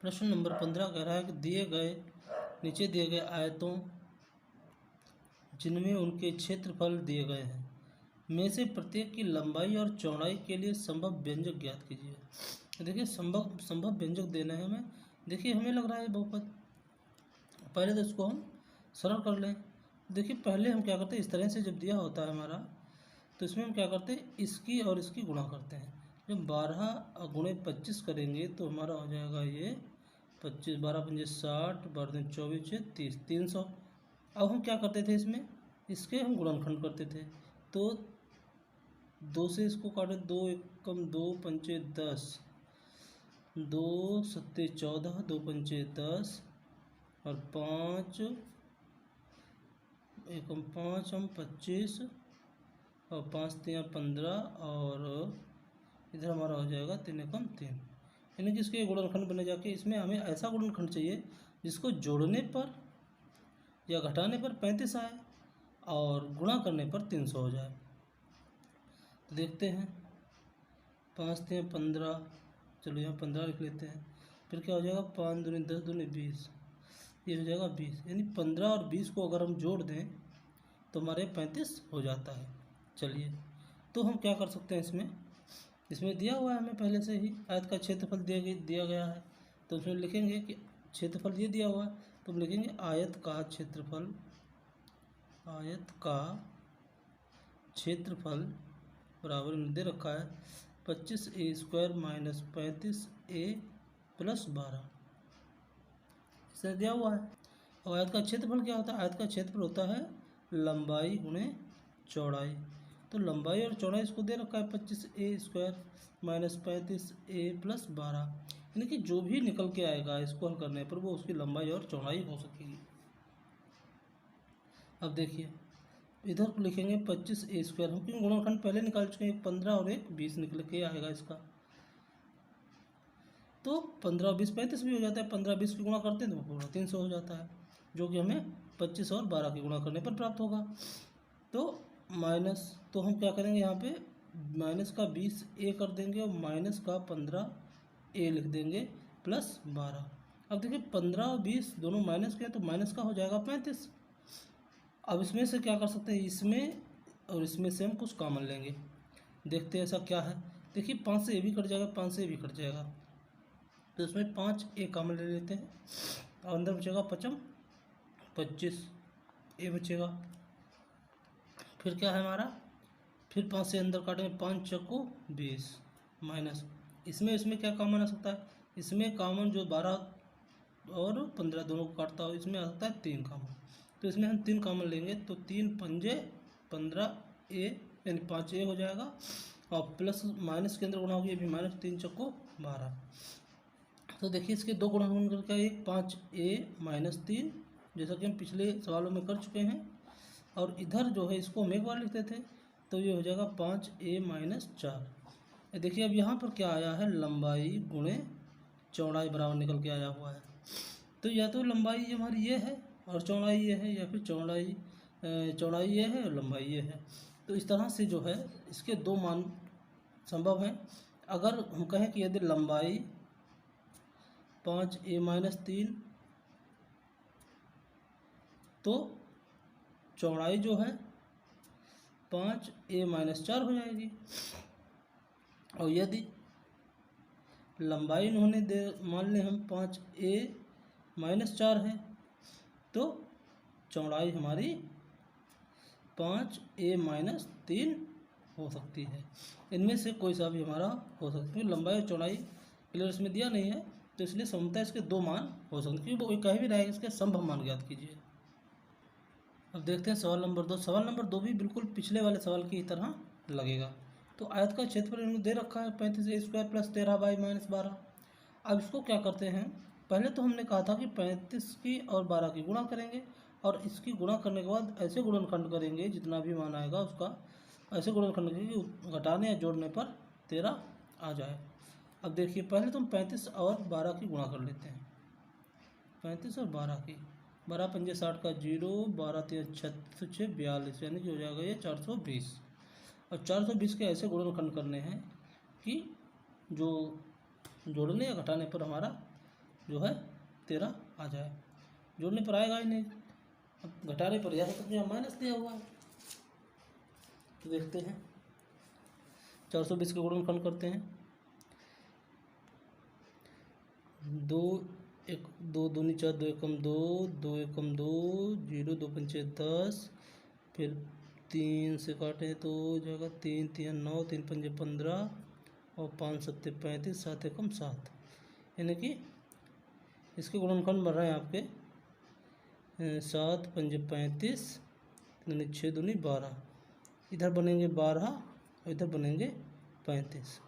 प्रश्न नंबर 15 कह रहा है कि नीचे दिए गए आयतों जिनमें उनके क्षेत्रफल दिए गए हैं में से प्रत्येक की लंबाई और चौड़ाई के लिए संभव व्यंजक ज्ञात कीजिए। देखिए संभव व्यंजक देना है हमें। देखिए हमें लग रहा है बहुपद, पहले तो इसको हम सरल कर लें। देखिए पहले हम क्या करते हैं, इस तरह से जब दिया होता है हमारा तो इसमें हम क्या करते हैं, इसकी और इसकी गुणा करते हैं। जब 12 गुणे 25 करेंगे तो हमारा हो जाएगा ये 25, 12 पंजे 60, 12 24 30, 300। अब हम क्या करते थे, इसमें इसके हम गुणनखंड करते थे। तो 2 से इसको काटे, 2 एकम 2 पंचे 10, 2 सत्ते 14, 2 पंचे 10 और 5 एकम 5 हम 25 और 5 3 15 और इधर हमारा हो जाएगा 3 एकम 3। यानी कि इसके गुणनखंड बने जाके इसमें हमें ऐसा गुणनखंड चाहिए जिसको जोड़ने पर या घटाने पर 35 आए और गुणा करने पर 300 हो जाए। तो देखते हैं, 5 3 15, चलो यहाँ 15 लिख लेते हैं। फिर क्या हो जाएगा, 5 दूनी 10 दूनी 20, ये हो जाएगा 20। यानी 15 और 20 को अगर हम जोड़ दें तो हमारे 35 हो जाता है। चलिए तो हम क्या कर सकते हैं, इसमें दिया हुआ है हमें पहले से ही आयत का क्षेत्रफल दिया गया है। तो उसमें लिखेंगे कि क्षेत्रफल ये दिया हुआ है तो हम लिखेंगे आयत का क्षेत्रफल बराबर में दे रखा है 25a² माइनस 35a प्लस 12, इसे दिया हुआ है। और आयत का क्षेत्रफल क्या होता है, आयत का क्षेत्रफल होता है लंबाई गुणे चौड़ाई। तो लंबाई और चौड़ाई इसको दे रखा है 25a² माइनस 35a प्लस 12, यानी कि जो भी निकल के आएगा इसको हल करने पर वो उसकी लंबाई और चौड़ाई हो सकेगी। अब देखिए इधर को लिखेंगे 25a², हम क्यों गुणनखंड पहले निकाल चुके हैं, 15 और 1 20 निकल के आएगा इसका। तो 15 और 20 35 भी हो जाता है, 15 20 की गुणा करते हैं तो पूरा 300 हो जाता है, जो कि हमें 25 और 12 की गुणा करने पर प्राप्त होगा। तो माइनस, तो हम क्या करेंगे, यहाँ पे माइनस का 20a कर देंगे और माइनस का 15a लिख देंगे प्लस 12। अब देखिए 15 और 20 दोनों माइनस के हैं तो माइनस का हो जाएगा 35। अब इसमें से क्या कर सकते हैं, इसमें और इसमें से हम कुछ कॉमन लेंगे। देखते हैं ऐसा क्या है। देखिए 5 से ये भी कट जाएगा, 5 से ये भी कट जाएगा, तो इसमें 5a कॉमन ले लेते हैं और अंदर बचेगा 5 25 ए बचेगा। फिर क्या है हमारा, फिर 5 से अंदर काटेंगे, 5 चक्कू 20 माइनस इसमें क्या कॉमन आ सकता है, इसमें कॉमन जो 12 और 15 दोनों को काटता हो इसमें आ सकता है 3 कॉमन। तो इसमें हम 3 कॉमन लेंगे तो 3 पंजे 15a यानी 5a हो जाएगा और प्लस माइनस के अंदर गुणा होगी, अभी माइनस 3 चक्को 12। तो देखिए इसके दो गुणा करके एक 5a माइनस 3, जैसा कि हम पिछले सवालों में कर चुके हैं। और इधर जो है इसको हम एक बार लिखते थे तो ये हो जाएगा 5a माइनस 4। देखिए अब यहाँ पर क्या आया है, लंबाई गुणे चौड़ाई बराबर निकल के आया हुआ है। तो या तो लंबाई हमारी ये है और चौड़ाई ये है, या फिर चौड़ाई ये है और लंबाई ये है। तो इस तरह से जो है इसके दो मान संभव हैं। अगर हम कहें कि यदि लंबाई 5a माइनस 3 तो चौड़ाई जो है 5a माइनस 4 हो जाएगी। और यदि लंबाई इन्होंने मान लें हम 5a माइनस 4 है तो चौड़ाई हमारी 5a माइनस 3 हो सकती है। इनमें से कोई सा भी हमारा हो सकता है। लंबाई और चौड़ाई क्लियर इसमें दिया नहीं है तो इसलिए समता इसके दो मान हो सकते हैं, क्योंकि वो कह भी रहा है इसके संभव मान ज्ञात कीजिए। अब देखते हैं सवाल नंबर 2। सवाल नंबर 2 भी बिल्कुल पिछले वाले सवाल की तरह लगेगा। तो आयत का क्षेत्रफल इन्होंने दे रखा है 35a² प्लस 13 बाई माइनस 12। अब इसको क्या करते हैं, पहले तो हमने कहा था कि 35 की और 12 की गुणा करेंगे और इसकी गुणा करने के बाद ऐसे गुणनखंड करेंगे जितना भी मान आएगा उसका ऐसे गुणनखंड करेंगे कि घटाने या जोड़ने पर 13 आ जाए। अब देखिए पहले तो हम 35 और 12 की गुणा कर लेते हैं, 35 और 12 की, 12 पंजे 60 का 0, 12 3 36 42, यानी कि हो जाएगा ये 420। और 420 के ऐसे गुणनखंड करने हैं कि जो जोड़ने या घटाने पर हमारा जो है 13 आ जाए। जोड़ने पर आएगा ही नहीं, अब घटाने पर यहाँ तक यहाँ माइनस दिया हुआ है। तो देखते हैं 420 के गुणनखंड करते हैं। 2 1 2 दूनी 4 2 एकम 2 2 एकम 2 0 2 पंचे 10, फिर 3 से काटें तो हो जाएगा 3 3 9 3 पंजे 15 और 5 7 35 7 एकम 7, यानी कि इसके गुणनखंड बन रहे हैं आपके 7 पंजे 35 यानी 6 दूनी 12, इधर बनेंगे 12 और इधर बनेंगे 35।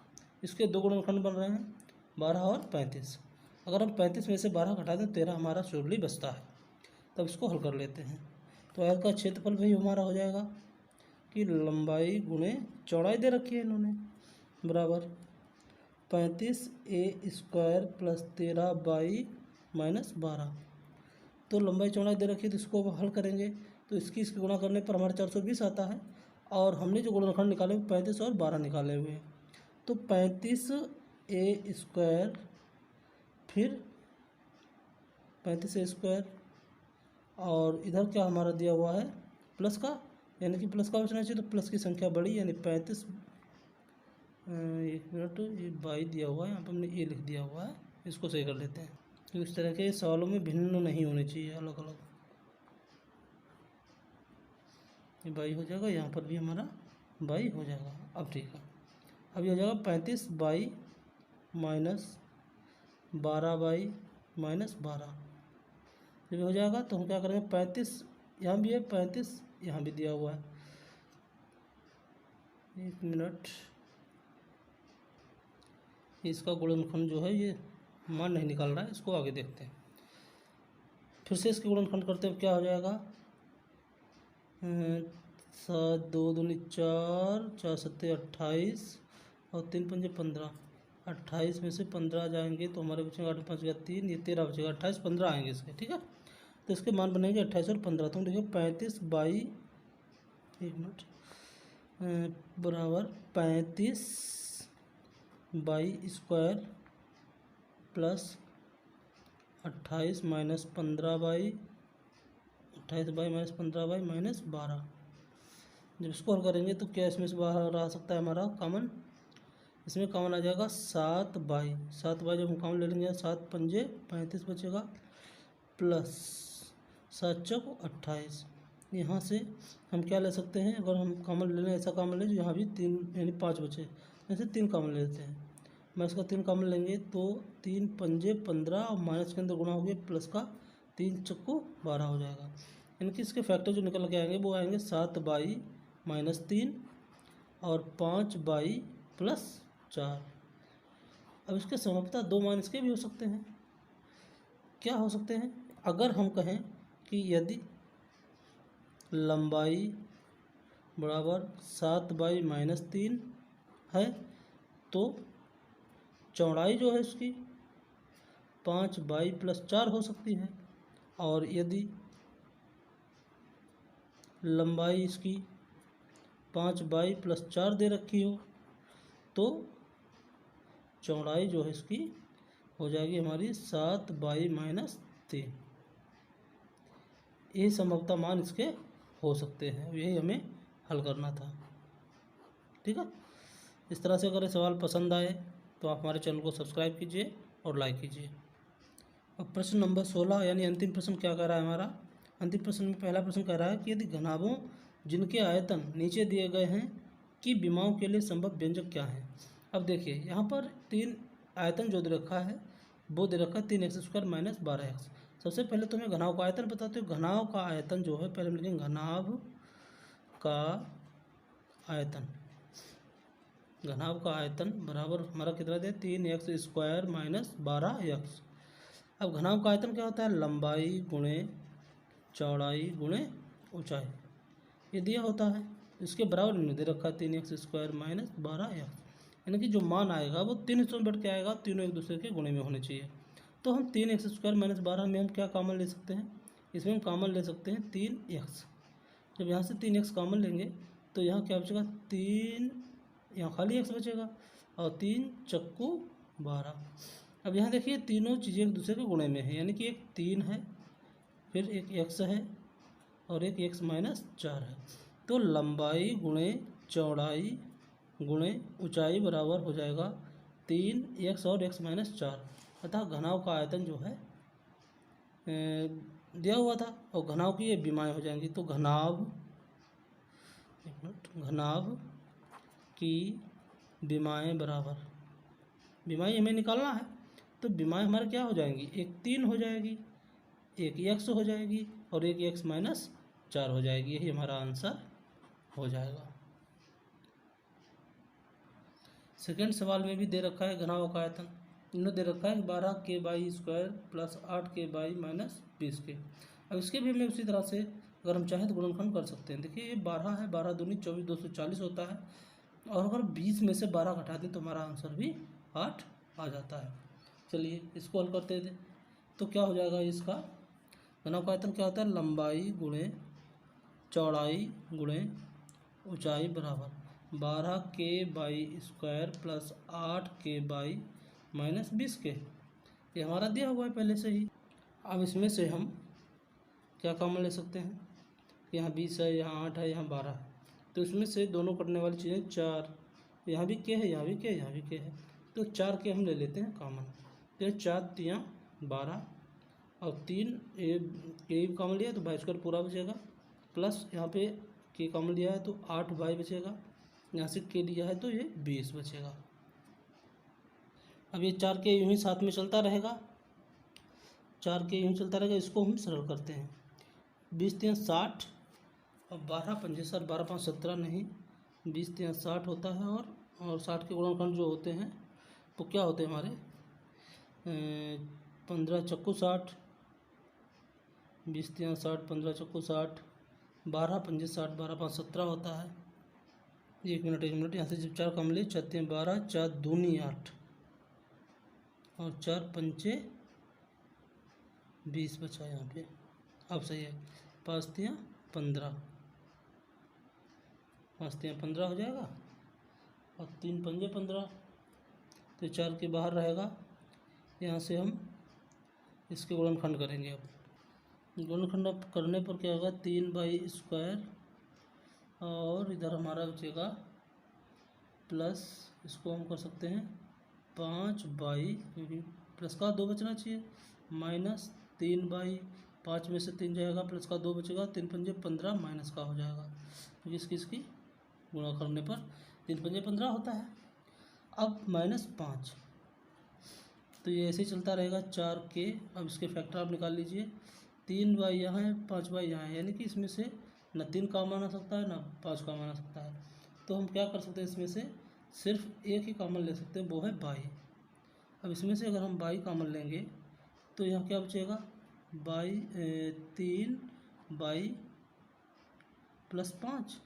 इसके दो गुणनखंड बन रहे हैं 12 और 35। अगर हम 35 में से 12 घटा दें 13 हमारा श्योरली बचता है। तब इसको हल कर लेते हैं। तो आयत का क्षेत्रफल भी हमारा हो जाएगा कि लंबाई गुणे चौड़ाई दे रखी है इन्होंने, बराबर 35a² प्लस 13y माइनस 12। तो लंबाई चौड़ाई दे रखी है तो इसको हल करेंगे तो इसकी गुणा करने पर हमारे 420 आता है। और हमने जो गुणनखंड निकाले वो 35 और 12 निकाले हुए हैं। तो 35a² फिर 35a² और इधर क्या हमारा दिया हुआ है प्लस का, यानी कि प्लस का बचना चाहिए तो प्लस की संख्या बड़ी, यानी 35 एक मिनट ये बाई दिया हुआ है, यहाँ पर हमने ए लिख दिया हुआ है, इसको सही कर लेते हैं। तो इस तरह के सवालों में भिन्न नहीं होने चाहिए, अलग अलग। ये बाई हो जाएगा, यहाँ पर भी हमारा बाई हो जाएगा। अब ठीक है, अब ये हो जाएगा 35 बाई माइनस 12 बाई माइनस 12। जब हो जाएगा तो हम क्या करेंगे 35 यहाँ भी है 35 यहाँ भी दिया हुआ है। एक मिनट, इसका गुणनखंड जो है ये मान नहीं निकाल रहा है, इसको आगे देखते हैं। फिर से इसके गुणनखंड करते हैं, क्या हो जाएगा 7 2 दूनी 4 4 7 28 और 3 पंजे 15। 28 में से 15 जाएंगे तो हमारे बचेगा 8 5 3, ये 13 बचेगा, 28 15 आएंगे इसके, ठीक है। तो इसके मान बनेंगे 28 और 15। तो देखिए 35 बाई एक मिनट बराबर 35 by square plus 28 minus 15 by 28 by minus 15 by minus 12। जब इसको हल करेंगे तो क्या इसमें से बाहर आ सकता है हमारा कॉमन, इसमें कॉमन आ जाएगा 7 बाई जब हम कॉमन ले लेंगे 7 पंजे 35 बचेगा प्लस 7 चौक 28। यहाँ से हम क्या ले सकते हैं, अगर हम कॉमन ले लें, ऐसा कॉमन लें जो यहाँ भी 3 यानी 5 बचे, जैसे 3 कॉमन ले लेते हैं। मैं इसका 3 कॉमन लेंगे तो 3 पंजे 15 और माइनस के अंदर गुणा हो गया प्लस का 3 चक्को 12 हो जाएगा। यानी कि इसके फैक्टर जो निकल के आएंगे वो आएंगे 7 बाई माइनस 3 और 5 बाई प्लस 4। अब इसके संभवतः 2 मान इसके भी हो सकते हैं। क्या हो सकते हैं, अगर हम कहें कि यदि लंबाई बराबर 7 बाई माइनस 3 है तो चौड़ाई जो है इसकी 5 बाई प्लस 4 हो सकती है। और यदि लंबाई इसकी 5 बाई प्लस 4 दे रखी हो तो चौड़ाई जो है इसकी हो जाएगी हमारी 7 बाई माइनस 3। यही संभवतः मान इसके हो सकते हैं, यही हमें हल करना था, ठीक है। इस तरह से अगर ये सवाल पसंद आए तो आप हमारे चैनल को सब्सक्राइब कीजिए और लाइक कीजिए। अब प्रश्न नंबर 16 यानी अंतिम प्रश्न क्या कह रहा है हमारा, अंतिम प्रश्न में पहला प्रश्न कह रहा है कि यदि घनाभों जिनके आयतन नीचे दिए गए हैं कि विमाओं के लिए संभव व्यंजक क्या है। अब देखिए यहाँ पर 3 आयतन जो दे रखा है वो दे रखा है 3x² माइनस 12x। सबसे पहले तो मैं घनाभ का आयतन बताते हो। घनाभ का आयतन जो है पहले हम लिखेंगे घनाभ का आयतन, घनाभ का आयतन बराबर हमारा कितना दे 3x² माइनस 12x। अब घनाभ का आयतन क्या होता है, लंबाई गुणे चौड़ाई गुणे ऊंचाई, ये दिया होता है। इसके बराबर इन्होंने दे रखा है 3x² माइनस 12x, यानी कि जो मान आएगा वो 3 हिस्सों में बैठ के आएगा, तीनों एक दूसरे के गुणे में होने चाहिए। तो हम 3x² माइनस 12 में हम क्या कॉमन ले सकते हैं, इसमें हम कॉमन ले सकते हैं 3x। जब यहाँ से 3x कॉमन लेंगे तो यहाँ क्या बचेगा 3, यहाँ खाली x बचेगा और 3 चक्कू 12। अब यहाँ देखिए तीनों चीज़ें एक दूसरे के गुणे में है, यानी कि एक 3 है, फिर एक x है और एक x माइनस 4 है। तो लंबाई गुणे चौड़ाई गुणे ऊंचाई बराबर हो जाएगा 3x और x माइनस 4। अतः घनाव का आयतन जो है दिया हुआ था और घनाव की ये विमाएँ हो जाएंगी। तो घनाव की विमाएँ बराबर, विमाएँ हमें निकालना है तो विमाएँ हमारे क्या हो जाएंगी, एक 3 हो जाएगी, एक x हो जाएगी और एक x माइनस 4 हो जाएगी। यही हमारा आंसर हो जाएगा। सेकेंड सवाल में भी दे रखा है घनाव का आयतन, इन्होंने दे रखा है 12k² plus 8k minus 20k। अब इसके भी हमें उसी तरह से अगर हम चाहें तो गुणनखंड कर सकते हैं। देखिए ये 12 है, 12 दूनी 24, 240 होता है और अगर 20 में से 12 घटा दें तो हमारा आंसर भी 8 आ जाता है। चलिए इसको हल करते थे तो क्या हो जाएगा, इसका घनाव का आयतन क्या होता है, लंबाई गुणे चौड़ाई गुणे ऊंचाई बराबर 12k² plus 8k minus 20k। ये हमारा दिया हुआ है पहले से ही। अब इसमें से हम क्या कॉमन ले सकते हैं, यहाँ 20 है, यहाँ 8 है, यहाँ 12 है, तो इसमें से दोनों कटने वाली चीज़ें 4, यहाँ भी k है, यहाँ भी k है, यहाँ भी k है, तो 4k हम ले लेते हैं कॉमन। तो 4 3 12 और 3 के कॉमन लिया तो y² पूरा बचेगा, प्लस यहाँ पे k कॉमन लिया है तो 8y बचेगा, यहाँ से k लिया है तो ये 20 बचेगा। अब ये 4k यूँ ही साथ में चलता रहेगा, 4k यूँ चलता रहेगा, इसको हम सरल करते हैं। 20 3 60 और 12 5 7, 12 5 17 नहीं, 20 3 60 होता है और 60 के गुणनखंड जो होते हैं तो क्या होते हैं हमारे 15 चक्कू 60, 20 3 60, 15 चक्कू 60, 12 5 60, 12 5 17 होता है। 1 मिनट यहाँ से जब 4 कम ले 4 3 12, 4 दूनी 8 और 4 5 20 बचा यहाँ पे। अब सही है, 5 3 15, 5 3 15 हो जाएगा और 3 5 15, तो 4 के बाहर रहेगा। यहाँ से हम इसके गुणनखंड करेंगे। अब गुणनखंड करने पर क्या होगा, 3y² और इधर हमारा बचेगा प्लस, इसको हम कर सकते हैं 5y, क्योंकि प्लस का 2 बचना चाहिए, माइनस 3y, 5 में से 3 जाएगा, प्लस का 2 बचेगा, 3 5 15 माइनस का हो जाएगा, क्योंकि इसकी गुणा करने पर 3 5 15 होता है। अब -5, तो ये ऐसे ही चलता रहेगा 4k। अब इसके फैक्टर आप निकाल लीजिए, 3y यहाँ है, 5y यहाँ है, यानी कि इसमें से न 3 कॉमन आ सकता है, न 5 कॉमन आ सकता है। तो हम क्या कर सकते हैं, इसमें से सिर्फ एक ही कॉमन ले सकते हैं, वो है y। अब इसमें से अगर हम y कॉमन लेंगे तो यहाँ क्या बचेगा, 3y प्लस 5,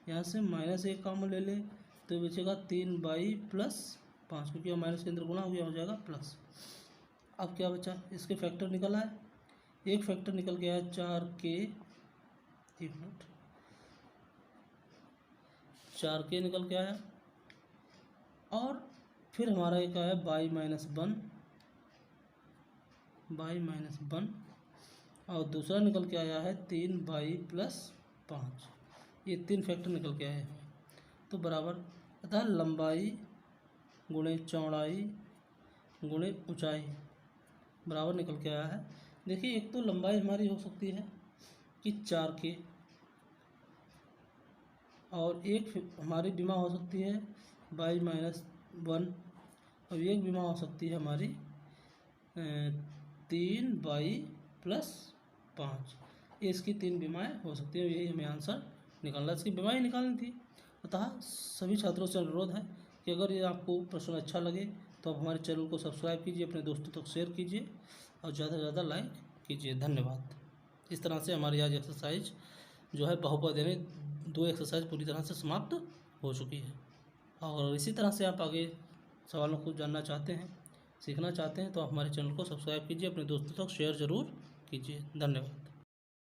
यहाँ से -1 कॉमन ले लें तो बचेगा 3y प्लस 5, क्योंकि माइनस के अंदर गुणा हो गया, हो जाएगा प्लस। अब क्या बचा, इसके फैक्टर निकल आए, एक फैक्टर निकल गया है 4k, 1 मिनट, 4k निकल के आया, और फिर हमारा एक आया y माइनस 1, और दूसरा निकल के आया है 3y प्लस 5। ये 3 फैक्टर निकल के आए हैं, तो बराबर, अतः लंबाई गुणे चौड़ाई गुणे ऊंचाई बराबर निकल के आया है। देखिए एक तो लंबाई हमारी हो सकती है कि 4k, और एक हमारी विमा हो सकती है y -1, और एक विमा हो सकती है हमारी 3y प्लस 5। ये इसकी 3 विमाएँ हो सकती है, यही हमें आंसर निकालना, इसकी विमाएँ निकालनी थी। अतः सभी छात्रों से अनुरोध है कि अगर ये आपको प्रश्न अच्छा लगे तो आप हमारे चैनल को सब्सक्राइब कीजिए, अपने दोस्तों तक शेयर कीजिए और ज़्यादा से ज़्यादा लाइक कीजिए। धन्यवाद। इस तरह से हमारी आज एक्सरसाइज जो है बहुपद यानी 2 एक्सरसाइज पूरी तरह से समाप्त हो चुकी है। और इसी तरह से आप आगे सवालों को जानना चाहते हैं, सीखना चाहते हैं तो आप हमारे चैनल को सब्सक्राइब कीजिए, अपने दोस्तों तक शेयर ज़रूर कीजिए। धन्यवाद।